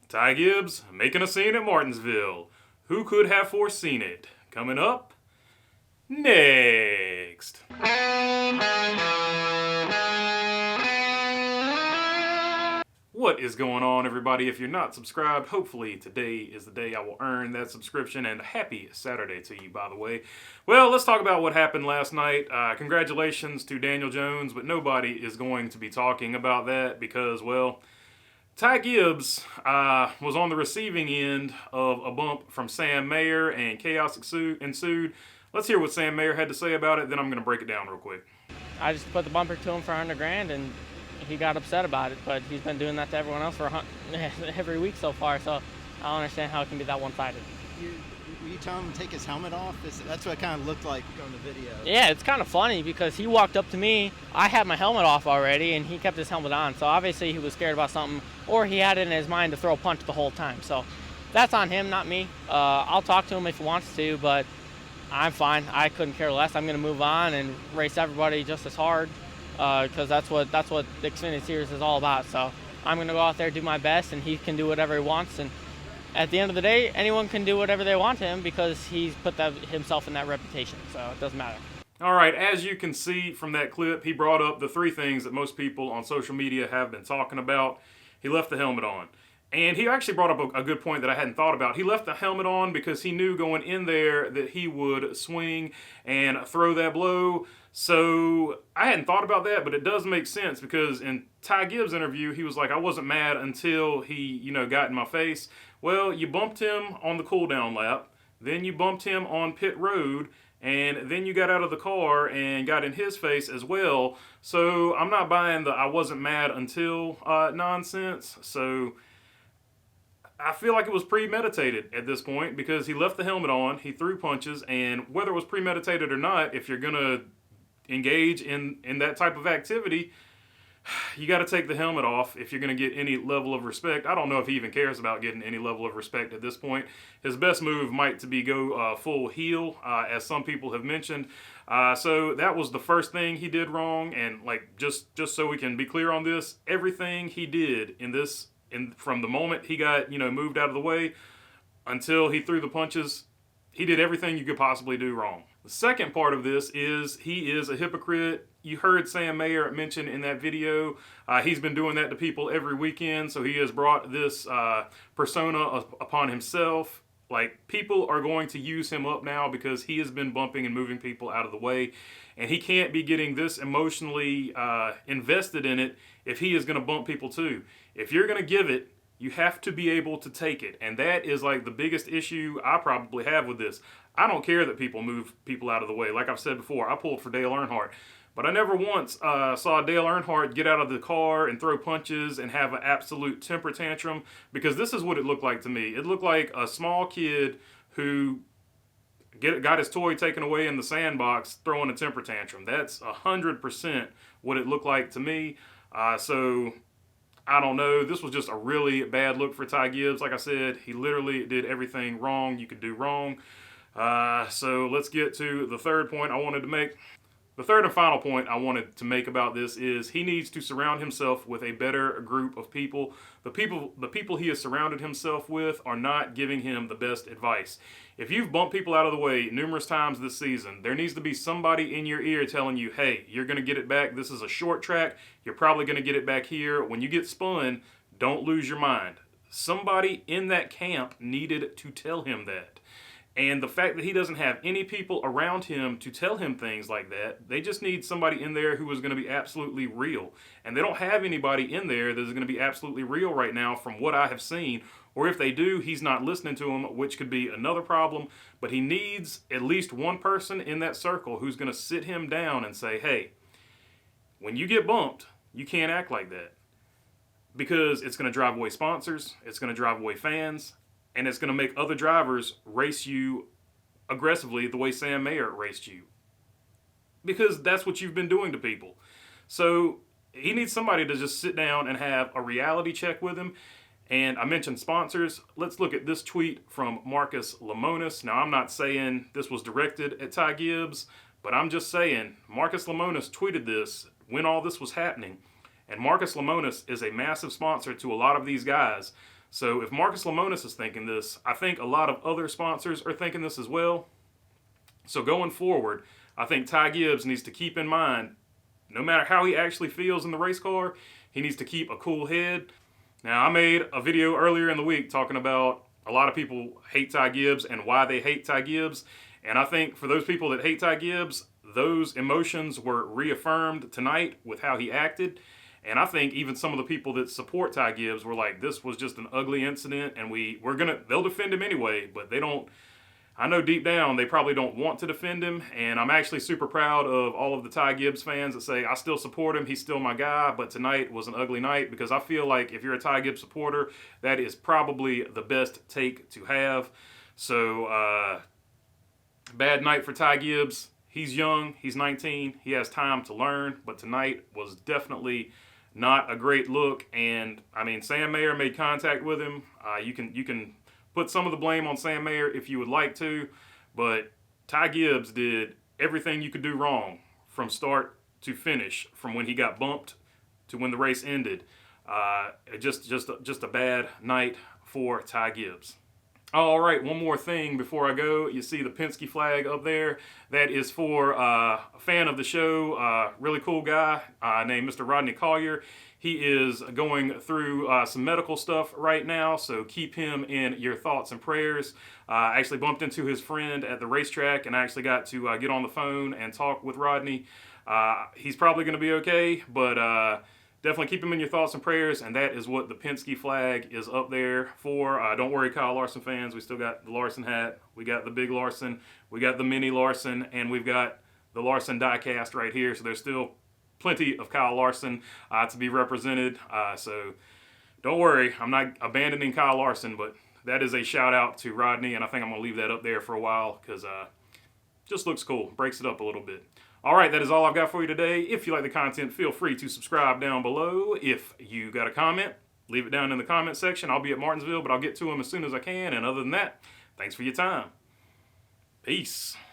Ty Gibbs making a scene at Martinsville. Who could have foreseen it? Coming up next. What is going on, everybody? If you're not subscribed, hopefully today is the day I will earn that subscription, and happy Saturday to you, by the way. Well, let's talk about what happened last night. Congratulations to Daniel Jones, but nobody is going to be talking about that because, well, Ty Gibbs was on the receiving end of a bump from Sam Mayer, and chaos ensued. Let's hear what Sam Mayer had to say about it, then I'm going to break it down real quick. I just put the bumper to him for $100,000, and he got upset about it, but he's been doing that to everyone else for every week so far, so I don't understand how it can be that one-sided. Were you telling him to take his helmet off? That's what it kind of looked like on the video. Yeah, it's kind of funny because he walked up to me. I had my helmet off already, and he kept his helmet on. So obviously he was scared about something, or he had it in his mind to throw a punch the whole time. So that's on him, not me. I'll talk to him if he wants to, but I'm fine. I couldn't care less. I'm going to move on and race everybody just as hard because that's what the Xfinity Series is all about. So I'm going to go out there, do my best, and he can do whatever he wants. And at the end of the day, anyone can do whatever they want to him because he's put himself in that reputation, so it doesn't matter. All right, as you can see from that clip, he brought up the three things that most people on social media have been talking about. He left the helmet on. And he actually brought up a good point that I hadn't thought about. He left the helmet on because he knew going in there that he would swing and throw that blow. So I hadn't thought about that, but it does make sense because in Ty Gibbs' interview, he was like, I wasn't mad until he, got in my face. Well, you bumped him on the cool-down lap, then you bumped him on pit road, and then you got out of the car and got in his face as well. So I'm not buying the I wasn't mad until nonsense. So I feel like it was premeditated at this point because he left the helmet on, he threw punches, and whether it was premeditated or not, if you're going to engage in that type of activity, you got to take the helmet off if you're going to get any level of respect. I don't know if he even cares about getting any level of respect at this point. His best move might to be go full heel, as some people have mentioned. So that was the first thing he did wrong. And just so we can be clear on this, everything he did from the moment he got moved out of the way until he threw the punches, he did everything you could possibly do wrong. The second part of this is he is a hypocrite. You heard Sam Mayer mention in that video, he's been doing that to people every weekend, so he has brought this persona upon himself. People are going to use him up now because he has been bumping and moving people out of the way, and he can't be getting this emotionally invested in it if he is going to bump people too. If you're going to give it, you have to be able to take it, and that is the biggest issue I probably have with this. I don't care that people move people out of the way. Like I've said before, I pulled for Dale Earnhardt. But I never once saw Dale Earnhardt get out of the car and throw punches and have an absolute temper tantrum, because this is what it looked like to me. It looked like a small kid who got his toy taken away in the sandbox throwing a temper tantrum. That's 100% what it looked like to me. So I don't know. This was just a really bad look for Ty Gibbs. Like I said, he literally did everything wrong you could do wrong. So let's get to the third point I wanted to make. The third and final point I wanted to make about this is he needs to surround himself with a better group of people. The people he has surrounded himself with are not giving him the best advice. If you've bumped people out of the way numerous times this season, there needs to be somebody in your ear telling you, hey, you're going to get it back. This is a short track. You're probably going to get it back here. When you get spun, don't lose your mind. Somebody in that camp needed to tell him that. And the fact that he doesn't have any people around him to tell him things like that, they just need somebody in there who is going to be absolutely real. And they don't have anybody in there that is going to be absolutely real right now from what I have seen. Or if they do, he's not listening to them, which could be another problem. But he needs at least one person in that circle who's going to sit him down and say, hey, when you get bumped, you can't act like that. Because it's going to drive away sponsors, it's going to drive away fans, and it's going to make other drivers race you aggressively the way Sam Mayer raced you. Because that's what you've been doing to people. So he needs somebody to just sit down and have a reality check with him. And I mentioned sponsors. Let's look at this tweet from Marcus Lemonis. Now, I'm not saying this was directed at Ty Gibbs, but I'm just saying Marcus Lemonis tweeted this when all this was happening. And Marcus Lemonis is a massive sponsor to a lot of these guys. So if Marcus Lemonis is thinking this, I think a lot of other sponsors are thinking this as well. So going forward, I think Ty Gibbs needs to keep in mind, no matter how he actually feels in the race car, he needs to keep a cool head. Now, I made a video earlier in the week talking about a lot of people hate Ty Gibbs and why they hate Ty Gibbs. And I think for those people that hate Ty Gibbs, those emotions were reaffirmed tonight with how he acted. And I think even some of the people that support Ty Gibbs were like, this was just an ugly incident, and they'll defend him anyway, but they don't, I know deep down they probably don't want to defend him. And I'm actually super proud of all of the Ty Gibbs fans that say, I still support him, he's still my guy, but tonight was an ugly night, because I feel like if you're a Ty Gibbs supporter, that is probably the best take to have. So, bad night for Ty Gibbs. He's young, he's 19, he has time to learn, but tonight was definitely not a great look. And I mean, Sam Mayer made contact with him. You can put some of the blame on Sam Mayer if you would like to, but Ty Gibbs did everything you could do wrong from start to finish, from when he got bumped to when the race ended. Just a bad night for Ty Gibbs. All right, one more thing before I go. You see the Penske flag up there. That is for a fan of the show, really cool guy named Mr. Rodney Collier. He is going through some medical stuff right now, so keep him in your thoughts and prayers. I actually bumped into his friend at the racetrack, and I actually got to get on the phone and talk with Rodney. He's probably going to be okay, but definitely keep him in your thoughts and prayers, and that is what the Penske flag is up there for. Don't worry, Kyle Larson fans. We still got the Larson hat. We got the big Larson. We got the mini Larson, and we've got the Larson diecast right here. So there's still plenty of Kyle Larson to be represented. So don't worry. I'm not abandoning Kyle Larson, but that is a shout out to Rodney, and I think I'm going to leave that up there for a while because just looks cool. Breaks it up a little bit. All right, that is all I've got for you today. If you like the content, feel free to subscribe down below. If you got a comment, leave it down in the comment section. I'll be at Martinsville, but I'll get to them as soon as I can. And other than that, thanks for your time. Peace.